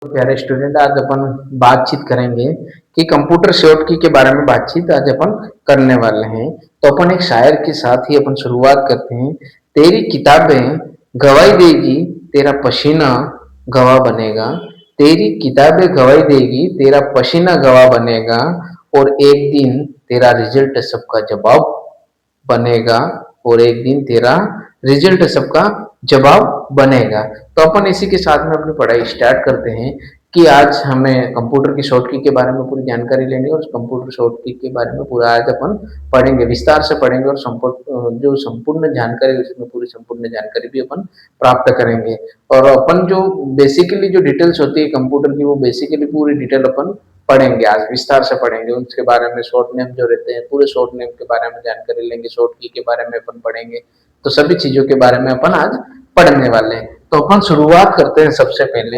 प्यारे स्टूडेंट, आज अपन बातचीत करेंगे कि कंप्यूटर शॉर्टकी के बारे में बातचीत आज अपन करने वाले हैं। तो अपन एक शायर के साथ ही अपन शुरुआत करते हैं। तेरी किताबें गवाही देगी, तेरा पसीना गवाह बनेगा। तेरी किताबें गवाही देगी, तेरा पसीना गवाह बनेगा। और एक दिन तेरा रिजल्ट सबका जवाब बनेगा। और एक दिन तेरा रिजल्ट सबका जवाब बनेगा। तो अपन इसी के साथ में अपनी पढ़ाई स्टार्ट करते हैं कि आज हमें कंप्यूटर की शॉर्टकी के बारे में पूरी जानकारी लेनी है और उस कंप्यूटर शॉर्टकी के बारे में पूरा आज अपन पढ़ेंगे, विस्तार से पढ़ेंगे और जो संपूर्ण जानकारी है, उसमें पूरी संपूर्ण जानकारी भी अपन प्राप्त करेंगे। और अपन जो बेसिकली जो डिटेल्स होती है कंप्यूटर की, वो बेसिकली पूरी डिटेल अपन पढ़ेंगे, आज विस्तार से पढ़ेंगे। उसके बारे में शॉर्ट नेम जो रहते हैं, पूरे शॉर्ट नेम के बारे में जानकारी लेंगे, शॉर्ट की के बारे में अपन पढ़ेंगे। तो सभी चीजों के बारे में अपन आज पढ़ने वाले हैं। तो अपन शुरुआत करते हैं सबसे पहले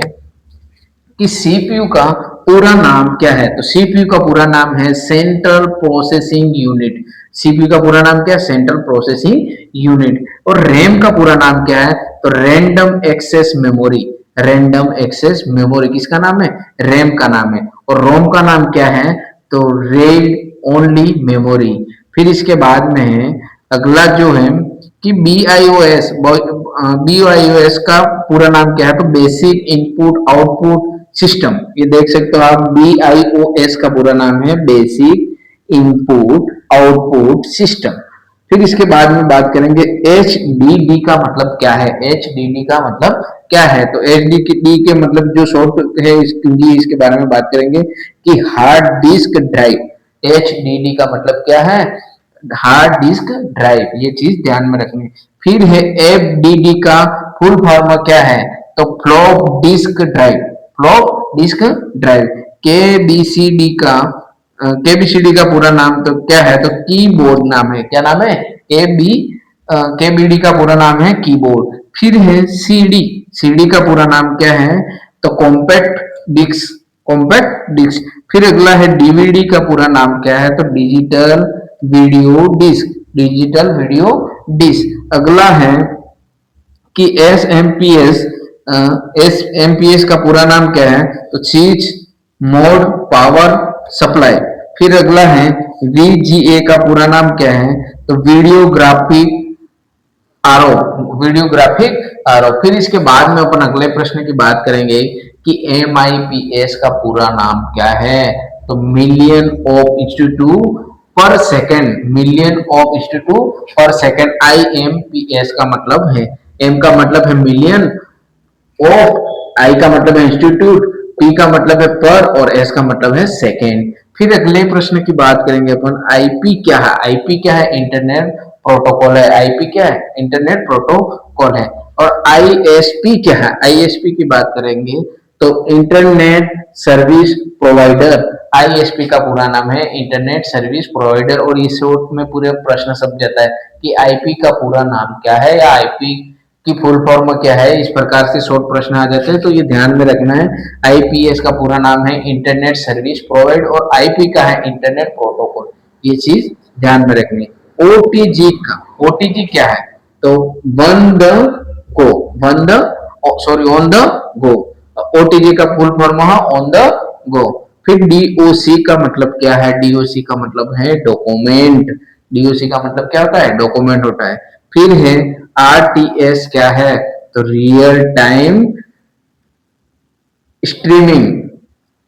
कि सीपीयू का पूरा नाम क्या है। तो सीपीयू का पूरा नाम है सेंट्रल प्रोसेसिंग यूनिट। सीपीयू का पूरा नाम क्या है? Central processing unit. और रैम का पूरा नाम क्या है? तो random access memory. Random access memory किसका नाम है? रैम का नाम है। और रोम का नाम क्या है? तो रीड ओनली मेमोरी। फिर इसके बाद में है अगला जो है कि बीआईओएस का पूरा नाम क्या है? तो बेसिक इनपुट आउटपुट सिस्टम। ये देख सकते हो आप, बीआईओएस का पूरा नाम है बेसिक इनपुट आउटपुट सिस्टम। फिर इसके बाद में बात करेंगे एचडीडी का मतलब क्या है। एचडीडी का मतलब क्या है? तो एचडीडी के मतलब जो शॉर्ट है इसके बारे में बात करेंगे कि हार्ड डिस्क ड्राइव। एचडीडी का मतलब क्या है? Hard disk drive. ये चीज ध्यान में रखनी। फिर है एफडीडी का फुल फॉर्म क्या है? तो floppy disk drive. Floppy disk drive. KBCD का केबीसीडी का पूरा नाम तो क्या है? तो कीबोर्ड नाम है। क्या नाम है? केबीडी का पूरा नाम है कीबोर्ड। फिर है सीडी। सीडी का पूरा नाम क्या है? तो कॉम्पैक्ट डिस्क। Compact disc. फिर अगला है डीवीडी का पूरा नाम क्या है? तो digital video disc. Digital video disc. अगला है कि एस एम पी एस का पूरा नाम क्या है? तो स्विच मोड पावर सप्लाई। फिर अगला है वीजीए का पूरा नाम क्या है? तो वीडियोग्राफिक आरो। वीडियोग्राफिक आरो। फिर इसके बाद में अपन अगले प्रश्न की बात करेंगे कि एमआईपीएस का पूरा नाम क्या है? तो मिलियन ऑफ इंस्टीट्यूट पर सेकेंड। मिलियन ऑफ इंस्टीट्यूट पर सेकेंड। आईएमपीएस का मतलब है, एम का मतलब है मिलियन, ऑफ आई का मतलब है इंस्टीट्यूट, पी का मतलब है पर और एस का मतलब है सेकेंड। फिर अगले प्रश्न की बात करेंगे अपन आईपी क्या है। आईपी क्या है? इंटरनेट प्रोटोकॉल है। आईपी क्या है? इंटरनेट प्रोटोकॉल है। और आईएसपी क्या है? आईएसपी की बात करेंगे तो इंटरनेट सर्विस प्रोवाइडर। आईएसपी का पूरा नाम है इंटरनेट सर्विस प्रोवाइडर। और ये शॉर्ट में पूरे प्रश्न सब जाता है कि आईपी का पूरा नाम क्या है या आईपी की फुल फॉर्म क्या है। इस प्रकार से शॉर्ट प्रश्न आ जाते हैं, तो ये ध्यान में रखना है। आईपीएस का पूरा नाम है इंटरनेट सर्विस प्रोवाइड और आईपी का है इंटरनेट प्रोटोकॉल। ये चीज ध्यान में रखनी है। ओटीजी का, ओटीजी क्या है? तो one the go. One the sorry on the go. OTG का फुल फॉर्म है ऑन द गो। फिर डीओसी का मतलब क्या है? डीओसी का मतलब है डॉक्यूमेंट। डीओसी का मतलब क्या होता है? डॉक्यूमेंट होता है। फिर है आरटीएस क्या है? तो real time streaming.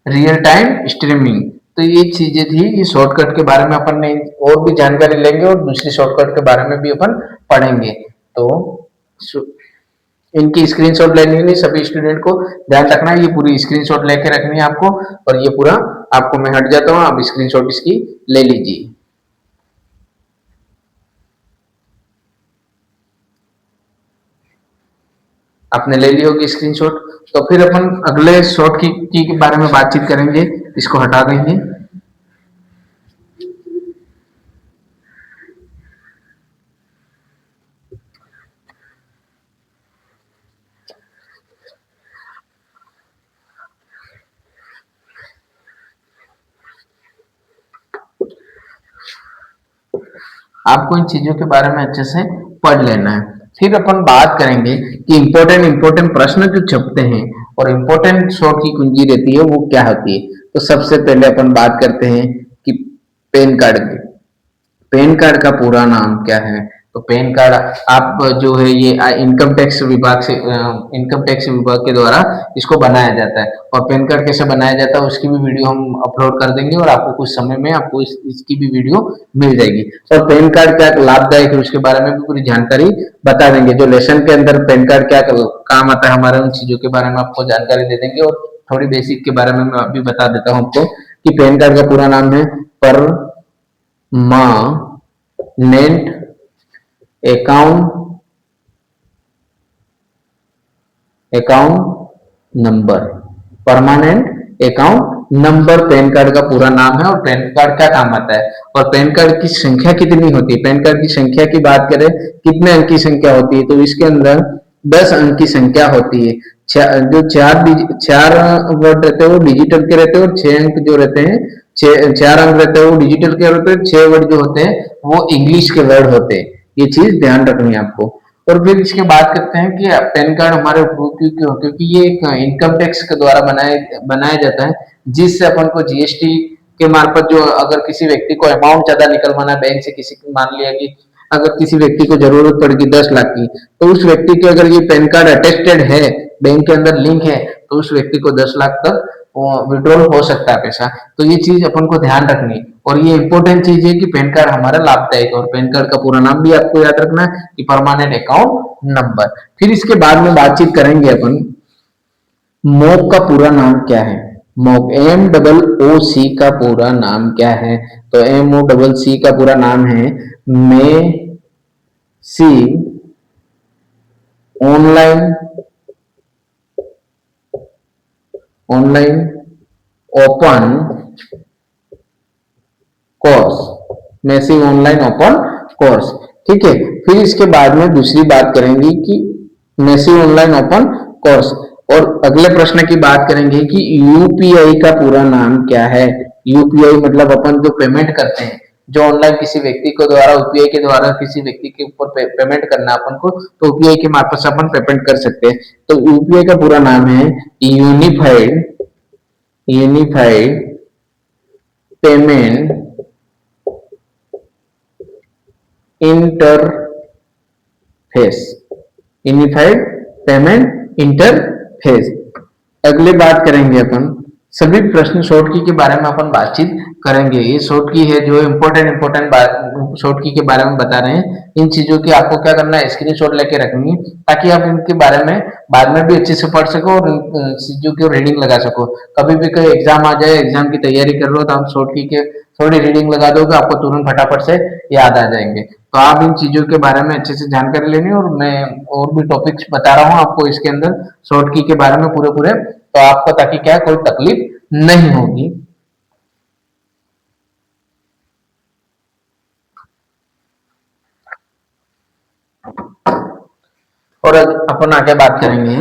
Real time streaming. तो ये चीजें थी, ये शॉर्टकट के बारे में अपन ने और भी जानकारी लेंगे और दूसरी शॉर्टकट के बारे में भी अपन पढ़ेंगे। तो इनकी स्क्रीनशॉट लेनी है, सभी स्टूडेंट को ध्यान रखना है। ये पूरी स्क्रीनशॉट लेके रखनी है आपको। और ये पूरा आपको मैं हट जाता हूँ, आप स्क्रीनशॉट इसकी ले लीजिए। आपने ले ली होगी स्क्रीनशॉट। तो फिर अपन अगले शॉर्ट की के बारे में बातचीत करेंगे। इसको हटा देंगे। आपको इन चीजों के बारे में अच्छे से पढ़ लेना है। फिर अपन बात करेंगे कि इंपॉर्टेंट प्रश्न जो छपते हैं और इम्पोर्टेंट शॉर्ट की कुंजी रहती है वो क्या होती है। तो सबसे पहले अपन बात करते हैं कि पैन कार्ड की। पैन कार्ड का पूरा नाम क्या है। तो पैन कार्ड आप जो है ये इनकम टैक्स विभाग के द्वारा इसको बनाया जाता है, और पैन कार्ड कैसे बनाया जाता है उसकी भी वीडियो हम अपलोड कर देंगे, और आपको कुछ समय में आपको इसकी भी वीडियो मिल जाएगी। और पैन कार्ड क्या लाभदायक है उसके बारे में भी पूरी जानकारी बता देंगे। जो लेसन के अंदर पैन कार्ड क्या काम आता है हमारे, उन चीजों के बारे में आपको जानकारी दे देंगे। और थोड़ी बेसिक के बारे में मैं अभी बता देता हूँ आपको कि पैन कार्ड का पूरा नाम है permanent account number. Permanent account number pan card का पूरा नाम है। और पैन कार्ड क्या काम आता है, और पैन कार्ड की संख्या कितनी होती है। पैन कार्ड की संख्या की बात करें कितने अंक की संख्या होती है, तो इसके अंदर 10 अंक की संख्या होती है। जो चार वर्ड रहते हैं वो डिजिटल के रहते हैं, और 6 अंक जो रहते हैं, 4 अंक रहते हैं वो डिजिटल के होते हैं, 6 वर्ड जो होते हैं वो इंग्लिश के वर्ड होते हैं। ये चीज ध्यान रखनी है आपको। और फिर इसके बात करते हैं कि पैन कार्ड हमारे उपयोग क्यों, क्योंकि ये एक इनकम टैक्स के द्वारा बनाया जाता है, जिससे अपन को जीएसटी के मार्फत जो अगर किसी व्यक्ति को अमाउंट ज्यादा निकलवाना बैंक से, किसी को मान लिया कि अगर किसी व्यक्ति को जरूरत पड़ेगी 10 लाख की, तो उस व्यक्ति के अगर ये पैन कार्ड अटेस्टेड है, बैंक के अंदर लिंक है, तो उस व्यक्ति को 10 लाख तक विड्रॉल हो सकता है पैसा। तो ये चीज अपन को ध्यान रखनी है, और ये इंपॉर्टेंट चीज है कि पैन कार्ड हमारा लाभदायक है। और पैन कार्ड का पूरा नाम भी आपको याद रखना है कि परमानेंट अकाउंट नंबर। फिर इसके बाद में बातचीत करेंगे अपन मोक का पूरा नाम क्या है। मोक MOOC का पूरा नाम क्या है। तो MOOC का पूरा नाम है massive online open course. Massive online open course, ठीक है। फिर इसके बाद में दूसरी बात करेंगे कि मैसिव ऑनलाइन ओपन कोर्स, और अगले प्रश्न की बात करेंगे कि यूपीआई का पूरा नाम क्या है। यूपीआई मतलब अपन जो पेमेंट करते हैं, जो ऑनलाइन किसी व्यक्ति को द्वारा यूपीआई के द्वारा किसी व्यक्ति के ऊपर पेमेंट करना अपन को, तो यूपीआई के मार्फत से अपन पेमेंट कर सकते हैं। तो यूपीआई का पूरा नाम है यूनिफाइड पेमेंट इंटरफेस। अगले बात करेंगे अपन सभी प्रश्न शॉर्ट की के बारे में अपन बातचीत करेंगे। ये शॉर्ट की है जो इम्पोर्टेंट शॉर्ट की के बारे में बता रहे हैं। इन चीजों की आपको क्या करना है, स्क्रीनशॉट लेके रखनी है, ताकि आप इनके बारे में बाद में भी अच्छे से पढ़ सको और चीजों की रीडिंग लगा सको। कभी भी कोई एग्जाम आ जाए, एग्जाम की तैयारी कर रहे हो, तो आप शॉर्ट की के थोड़ी रीडिंग लगा दोगे, आपको तुरंत फटाफट से याद आ जाएंगे। तो आप इन चीजों के बारे में अच्छे से जानकारी लेनी, और मैं और भी टॉपिक्स बता रहा हूँ आपको इसके अंदर शॉर्ट की के बारे में पूरे, तो आपको ताकि क्या कोई तकलीफ नहीं होगी। और अपन आगे बात करेंगे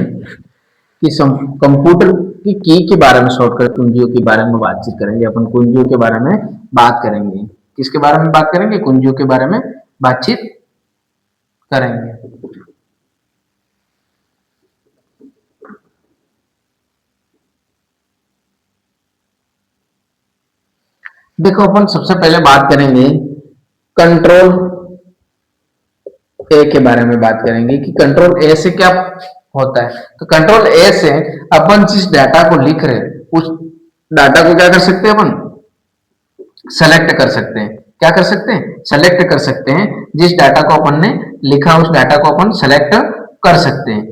कि कंप्यूटर की के बारे में, शॉर्टकट कुंजियों के बारे में बातचीत करेंगे। अपन कुंजियों के बारे में बात करेंगे। किसके बारे में बात करेंगे, कुंजियों के बारे में बातचीत करेंगे। देखो अपन सबसे पहले बात करेंगे कंट्रोल ए के बारे में बात करेंगे कि कंट्रोल ए से क्या होता है। तो कंट्रोल ए से अपन जिस डाटा को लिख रहे हैं उस डाटा को क्या कर सकते हैं, अपन सेलेक्ट कर सकते हैं। क्या कर सकते हैं, सेलेक्ट कर सकते हैं। जिस डाटा को अपन ने लिखा उस डाटा को अपन सेलेक्ट कर सकते हैं।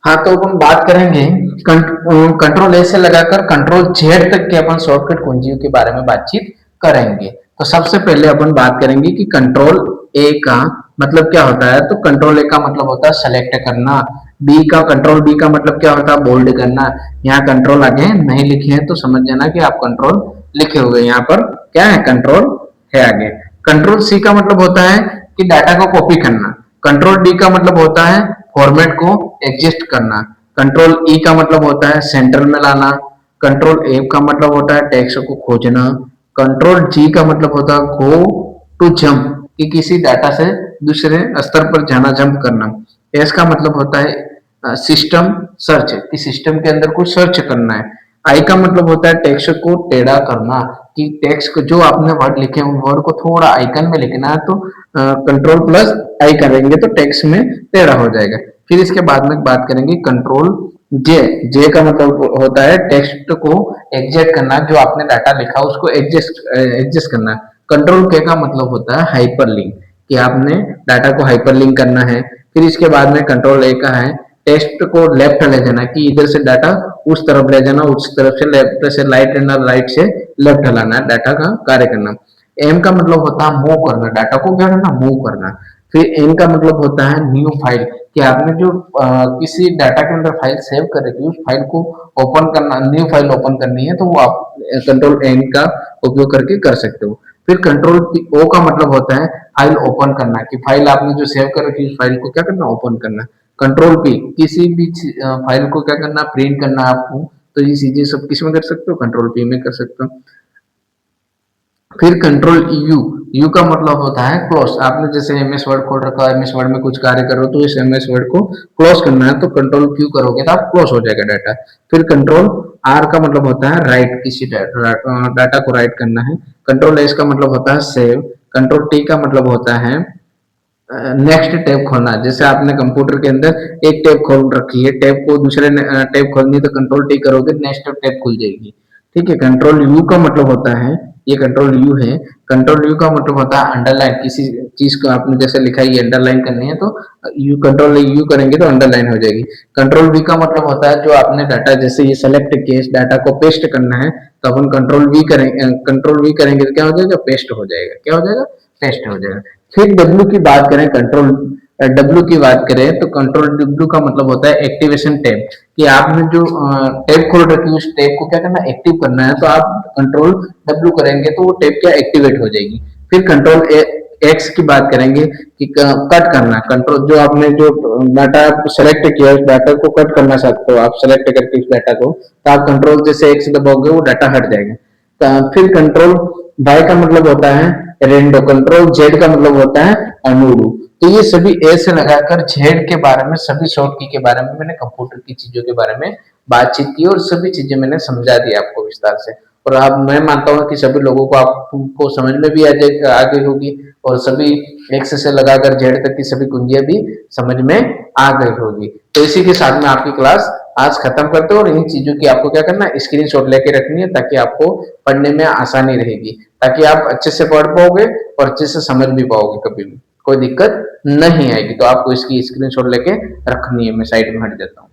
हाँ, तो अपन बात करेंगे कंट्रोल ए से लगाकर कंट्रोल Z तक के अपन शॉर्टकट कुंजियों के बारे में बातचीत करेंगे। तो सबसे पहले अपन बात करेंगे कि कंट्रोल ए का मतलब क्या होता है। तो कंट्रोल ए का मतलब होता है सेलेक्ट करना। कंट्रोल बी का मतलब क्या होता है, बोल्ड करना। यहाँ कंट्रोल आगे नहीं लिखे हैं तो समझ जाना कि आप कंट्रोल लिखे हुए, यहाँ पर क्या है, कंट्रोल है आगे। कंट्रोल सी का मतलब होता है कि डाटा को कॉपी करना। कंट्रोल डी का मतलब होता है फॉर्मेट को एडजस्ट करना। कंट्रोल ई का मतलब होता है सेंटर में लाना। कंट्रोल एफ का मतलब होता है टेक्स्ट को खोजना। कंट्रोल जी का मतलब होता है गो टू जंप कि किसी डाटा से दूसरे स्तर पर जाना, जंप करना। एस का मतलब होता है सिस्टम सर्च कि सिस्टम के अंदर कुछ सर्च करना है। आई का मतलब होता है टेक्स्ट को टेढ़ा करना कि टेक्स्ट को जो आपने वर्ड लिखे उन वर्ड को थोड़ा आइकन में लिखना है तो कंट्रोल प्लस आई करेंगे तो टेक्स्ट में टेढ़ा हो जाएगा। फिर इसके बाद में बात करेंगे कंट्रोल जे। जे का मतलब होता है टेक्स्ट को एग्जैक्ट करना, जो आपने डाटा लिखा उसको एडजस्ट करना। कंट्रोल के का मतलब होता है हाइपरलिंक कि आपने डाटा को हाइपरलिंक करना है। फिर इसके बाद में कंट्रोल ए का है टेक्स्ट को लेफ्ट ले जाना कि इधर से डाटा उस तरफ ले जाना, उस तरफ से लेफ्ट से राइट करना, राइट से लेफ्ट लाना, डाटा का कार्य करना। एम का मतलब होता है मूव करना, डाटा को क्या करना, मूव करना। फिर एन का मतलब होता है न्यू फाइल कि आपने जो किसी डाटा के अंदर फाइल सेव कर रखी है उस फाइल को ओपन करना, न्यू फाइल ओपन करनी है तो वो आप कंट्रोल एन का उपयोग करके कर सकते हो। फिर कंट्रोल ओ का मतलब होता है फाइल ओपन करना कि फाइल आपने जो सेव कर रखी है उस फाइल को क्या करना, ओपन करना। कंट्रोल पी किसी भी फाइल को क्या करना, प्रिंट करना आपको, तो ये चीजें सब किस में कर सकते हो, कंट्रोल पी में कर सकते हो। फिर कंट्रोल यू, यू का मतलब होता है क्लोज। आपने जैसे एमएस वर्ड खोल रखा है, एमएस वर्ड में कुछ कार्य कर रहे हो तो इस एमएस वर्ड को क्लोज करना है तो कंट्रोल क्यू करोगे तो आप क्लोज हो जाएगा डाटा। फिर कंट्रोल आर का मतलब होता है राइट, किसी डाटा को राइट करना है। कंट्रोल एस का मतलब होता है सेव। कंट्रोल टी का मतलब होता है नेक्स्ट टैब खोलना। जैसे आपने कंप्यूटर के अंदर एक टैब खोल रखी है, टैब को दूसरे टैब खोलनी तो कंट्रोल टी करोगे, नेक्स्ट टैब खुल जाएगी। ठीक है। कंट्रोल यू का मतलब होता है, ये कंट्रोल यू है। कंट्रोल यू का मतलब होता है अंडरलाइन, किसी चीज को आपने जैसे लिखा है ये अंडरलाइन करनी है तो यू, कंट्रोल यू करेंगे तो अंडरलाइन हो जाएगी। कंट्रोल वी का मतलब होता है जो आपने डाटा जैसे ये सेलेक्ट किया, इस डाटा को पेस्ट करना है तो अपन कंट्रोल वी करेंगे, कंट्रोल वी करेंगे तो क्या हो जाएगा, पेस्ट हो जाएगा। क्या हो जाएगा, पेस्ट हो जाएगा। फिर डब्ल्यू की बात करें, कंट्रोल डब्ल्यू की बात करें तो कंट्रोल डब्ल्यू का मतलब होता है एक्टिवेशन टैब कि आपने जो टैब खोल रखी है उस टैब को क्या करना, एक्टिव करना है तो आप कंट्रोल डब्ल्यू करेंगे तो वो टैब क्या एक्टिवेट हो जाएगी। फिर कंट्रोल एक्स की बात करेंगे कि कट करना, कंट्रोल जो आपने जो डाटा सेलेक्ट किया उस डाटा को कट करना चाहते हो आप, सेलेक्ट करके उस डाटा को तो आप कंट्रोल जैसे एक्स दबाओगे वो डाटा हट जाएगा। फिर कंट्रोल वाई का मतलब होता है रेंडो। कंट्रोल जेड का मतलब होता है अनूडू। तो ये सभी ए से लगाकर जेड के बारे में, सभी शॉर्ट की के बारे में मैंने कंप्यूटर की चीजों के बारे में बातचीत की और सभी चीजें मैंने समझा दी आपको विस्तार से। और अब मैं मानता हूँ कि सभी लोगों को आपको समझ में भी आ गई होगी और सभी एक्स से लगाकर जेड तक की सभी कुंजियां भी समझ में आ गई होगी। तो इसी के साथ में आपकी क्लास आज खत्म करते हैं और इन चीजों की आपको क्या करना है, स्क्रीनशॉट लेके रखनी है ताकि आपको पढ़ने में आसानी रहेगी, ताकि आप अच्छे से पढ़ पाओगे और अच्छे से समझ भी पाओगे, कभी भी कोई दिक्कत नहीं आएगी। तो आपको इसकी स्क्रीनशॉट लेके रखनी है। मैं साइड में हट जाता हूँ।